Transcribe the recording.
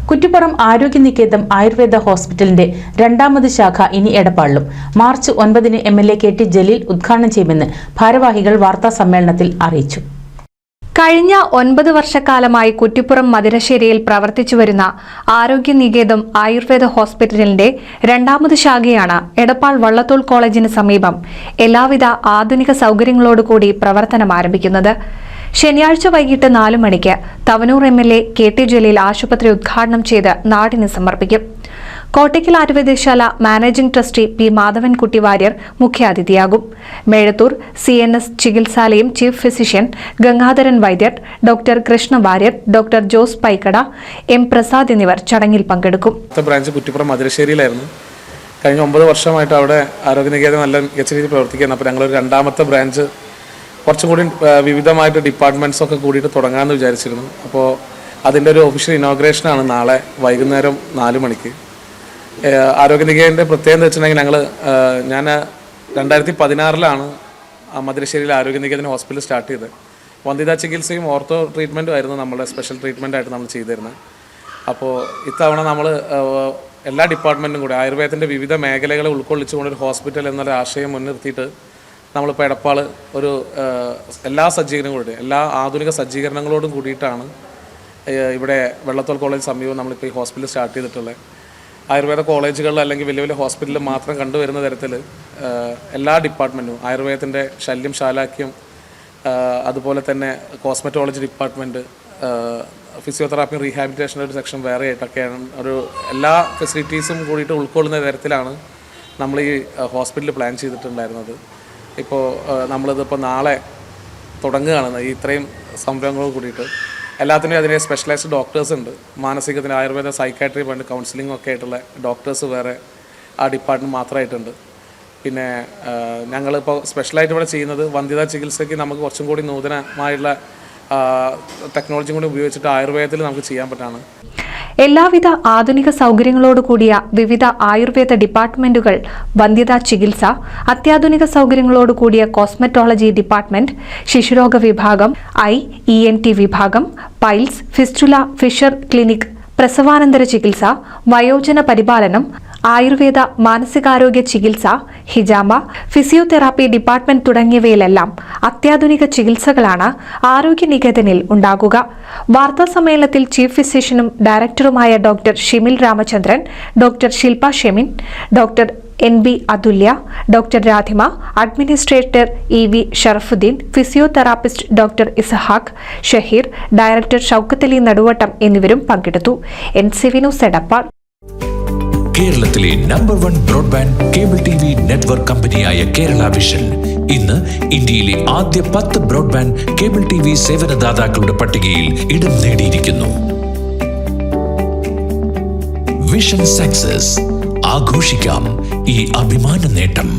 കുറ്റിപ്പുറം ആരോഗ്യനികേതം ആയുർവേദ ഹോസ്പിറ്റലിന്റെ രണ്ടാമത് ശാഖ ഇനി എടപ്പാളിലും മാർച്ച് 9-ന് MLA KT ജലീൽ ഉദ്ഘാടനം ചെയ്യുമെന്ന് ഭാരവാഹികൾ വാർത്താസമ്മേളനത്തിൽ അറിയിച്ചു. കഴിഞ്ഞ 9 വർഷക്കാലമായി കുറ്റിപ്പുറം മദിരശ്ശേരിയിൽ പ്രവർത്തിച്ചുവരുന്ന ആരോഗ്യനികേതം ആയുർവേദ ഹോസ്പിറ്റലിന്റെ രണ്ടാമത് ശാഖയാണ് എടപ്പാൾ വള്ളത്തോൾ കോളേജിന് സമീപം എല്ലാവിധ ആധുനിക സൗകര്യങ്ങളോടുകൂടി പ്രവർത്തനം ആരംഭിക്കുന്നത്. ശനിയാഴ്ച വൈകിട്ട് 4 മണിക്ക് തവനൂർ MLA KT ജലീൽ ആശുപത്രി ഉദ്ഘാടനം ചെയ്ത് നാടിന് സമർപ്പിക്കും. Kottakkal Ayurvedasala managing trustee P. Madhavankutty Warrier മുഖ്യാതിഥിയാകും. മേഴത്തൂർ CNS ചികിത്സാലയം chief physician Gangadharan Vaidyar, doctor Krishna Warrier, doctor Jose Paikada, M. Prasad എന്നിവർ ചടങ്ങിൽ പങ്കെടുക്കും. ബ്രാഞ്ച് കുറ്റിപ്പുറം മദിരശ്ശേരിയിലായിരുന്നു. കഴിഞ്ഞ 9 വർഷമായിട്ട് അവിടെ ആരോഗ്യനികേതം നല്ല മികച്ച രീതിയിൽ പ്രവർത്തിക്കുകയാണ്. അപ്പോൾ ഞങ്ങളൊരു രണ്ടാമത്തെ ബ്രാഞ്ച് കുറച്ചും കൂടി വിവിധമായിട്ട് ഡിപ്പാർട്ട്മെൻറ്റ്സ് ഒക്കെ കൂടിയിട്ട് തുടങ്ങാമെന്ന് വിചാരിച്ചിരുന്നു. അപ്പോൾ അതിൻ്റെ ഒരു ഒഫീഷ്യൽ ഇനോഗ്രേഷനാണ് നാളെ വൈകുന്നേരം 4 മണിക്ക്. ആരോഗ്യനികേതൻ്റെ പ്രത്യേകത എന്ന് വെച്ചിട്ടുണ്ടെങ്കിൽ ഞാൻ 2016-ലാണ് മദിരശ്ശേരിയിൽ ആരോഗ്യനികേതൻ ഹോസ്പിറ്റൽ സ്റ്റാർട്ട് ചെയ്തത്. വന്ധ്യതാ ചികിത്സയും ഓർത്തോ ട്രീറ്റ്മെൻറ്റും ആയിരുന്നു നമ്മുടെ സ്പെഷ്യൽ ട്രീറ്റ്മെൻറ്റായിട്ട് നമ്മൾ ചെയ്തിരുന്നത്. അപ്പോൾ ഇത്തവണ നമ്മൾ എല്ലാ ഡിപ്പാർട്ട്മെൻറ്റും കൂടി ആയുർവേദത്തിൻ്റെ വിവിധ മേഖലകളെ ഉൾക്കൊള്ളിച്ചുകൊണ്ട് ഒരു ഹോസ്പിറ്റൽ എന്നൊരു ആശയം മുൻനിർത്തിയിട്ട് നമ്മളിപ്പോൾ എടപ്പാൾ ഒരു എല്ലാ സജ്ജീകരണങ്ങളോടും എല്ലാ ആധുനിക സജ്ജീകരണങ്ങളോടും കൂടിയിട്ടാണ് ഇവിടെ വള്ളത്തോൾ കോളേജ് സമീപം നമ്മളിപ്പോൾ ഈ ഹോസ്പിറ്റൽ സ്റ്റാർട്ട് ചെയ്തിട്ടുള്ളത്. ആയുർവേദ കോളേജുകളിൽ അല്ലെങ്കിൽ വലിയ വലിയ ഹോസ്പിറ്റലിൽ മാത്രം കണ്ടുവരുന്ന തരത്തിൽ എല്ലാ ഡിപ്പാർട്ട്മെൻറ്റും ആയുർവേദത്തിൻ്റെ ശല്യം ശാലാക്യം, അതുപോലെ തന്നെ കോസ്മെറ്റോളജി ഡിപ്പാർട്ട്മെൻറ്റ്, ഫിസിയോതെറാപ്പി റീഹാബിലിറ്റേഷൻ്റെ ഒരു സെക്ഷൻ വേറെ ആയിട്ടൊക്കെയാണ് ഒരു എല്ലാ ഫെസിലിറ്റീസും കൂടിയിട്ട് ഉൾക്കൊള്ളുന്ന തരത്തിലാണ് നമ്മൾ ഈ ഹോസ്പിറ്റൽ പ്ലാൻ ചെയ്തിട്ടുണ്ടായിരുന്നത്. ഇപ്പോൾ നമ്മളിതിപ്പോൾ നാളെ തുടങ്ങുകയാണ്. ഇത്രയും സംരംഭങ്ങൾ കൂടിയിട്ട് എല്ലാത്തിനും അതിന് സ്പെഷ്യലൈസ്ഡ് ഡോക്ടേഴ്സ് ഉണ്ട്. മാനസികത്തിന് ആയുർവേദ സൈക്കാട്രി വേണ്ട കൗൺസിലിംഗ് ഒക്കെ ആയിട്ടുള്ള ഡോക്ടേഴ്സ് വേറെ ആ ഡിപ്പാർട്ട്മെൻറ്റ് മാത്രമായിട്ടുണ്ട്. പിന്നെ ഞങ്ങളിപ്പോൾ സ്പെഷ്യലായിട്ട് ഇവിടെ ചെയ്യുന്നത് വന്ധ്യതാ ചികിത്സയ്ക്ക് നമുക്ക് കുറച്ചും കൂടി നൂതനമായുള്ള ടെക്നോളജിയും കൂടി ഉപയോഗിച്ചിട്ട് ആയുർവേദത്തിൽ നമുക്ക് ചെയ്യാൻ പറ്റാണ്. എല്ലാവിധ ആധുനിക സൗകര്യങ്ങളോടുകൂടിയ വിവിധ ആയുർവേദ ഡിപ്പാർട്ട്മെന്റുകൾ, വന്ധ്യതാ ചികിത്സ, അത്യാധുനിക സൗകര്യങ്ങളോടുകൂടിയ കോസ്മെറ്റോളജി ഡിപ്പാർട്ട്മെന്റ്, ശിശുരോഗ വിഭാഗം, ENT വിഭാഗം, പൈൽസ്, ഫിസ്റ്റുല, ഫിഷർ ക്ലിനിക്, പ്രസവാനന്തര ചികിത്സ, വയോജന പരിപാലനം, ആയുർവേദ മാനസികാരോഗ്യ ചികിത്സ, ഹിജാമ, ഫിസിയോതെറാപ്പി ഡിപ്പാർട്ട്മെന്റ് തുടങ്ങിയവയിലെല്ലാം അത്യാധുനിക ചികിത്സകളാണ് ആരോഗ്യനികേതനിൽ ഉണ്ടാകുക. വാർത്താസമ്മേളനത്തിൽ ചീഫ് ഫിസിഷ്യനും ഡയറക്ടറുമായ doctor Shimil Ramachandran, doctor Shilpa Shemin, doctor NB Athulya, doctor Radhima, administrator EV Sharafuddin, physiotherapist doctor Isahaq, Shaheer, director Shoukathali Naduvattam എന്നിവരും പങ്കെടുത്തു. NCV news Edappal. കേരളത്തിലെ number 1 broadband cable TV network കമ്പനിയായ കേരള വിഷൻ ഇന്ന് ഇന്ത്യയിലെ ആദ്യ 10 ബ്രോഡ്ബാൻഡ് കേബിൾ TV സേവനദാതാക്കളുടെ പട്ടികയിൽ ഇടം നേടിയിരിക്കുന്നു. വിഷൻ സക്സസ് ആഘോഷിക്കാം ഈ അഭിമാന നേട്ടം.